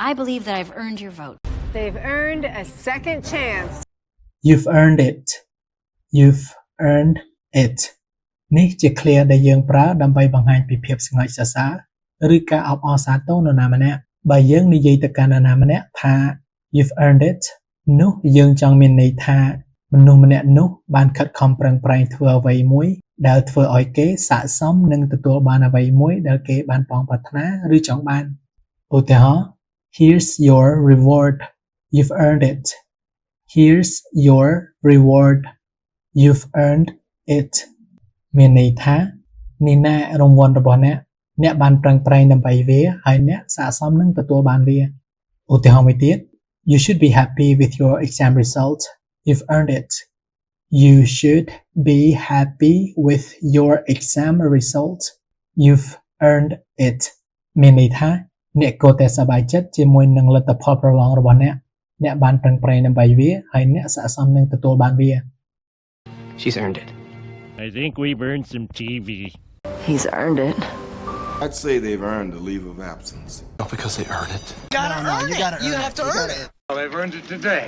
I believe that I've earned your vote. They've earned a second chance. You've earned it. You've earned it នេះជា clear ដែលយើងប្រើដើម្បីបង្ហាញពីភាពស្ងើចសរសើរឬការអបអរសាទរនរណាម្នាក់បើយើងនិយាយទៅកាន់នរណាម្នាក់ថា You've earned it នោះយើងចង់មានន័យថាមនុស្សម្នាក់នោះបានខិតខំប្រឹងប្រែងធ្វើអ្វីមួយដែលធ្វើឲ្យគេស័ក្តិសមនឹងទទួលបានអ្វីមួយដែលគេបានប៉ងប្រាថ្នាឬចង់បានឧទាហរណ៍ Here's your reward. You've earned it. Here's your reward. You've earned it. មានន័យថានេះណារង្វាន់របស់អ្នកបានប្រឹងប្រែងដើម្បីវាហើយអ្នកស័ក្តិសមនឹងទទួលបានវាឧទាហរណ៍មួយទៀត You should be happy with your exam result. You've earned it. You should be happy with your exam result. You've earned it. មានន័យថាអ្នកគួរតែសប្បាយចិត្តជាមួយនឹងលទ្ធផលប្រឡងរបស់អ្នកបានប្រឹងប្រែងដើម្បីវាហើយអ្នកស័ក្តិសមនឹងទទួលបានវា She's earned it. I think we've earned some TV. He's earned it. I'd say they've earned a leave of absence. No, because they earn it. You gotta earn it. You have to earn it. Well, they've earned it today.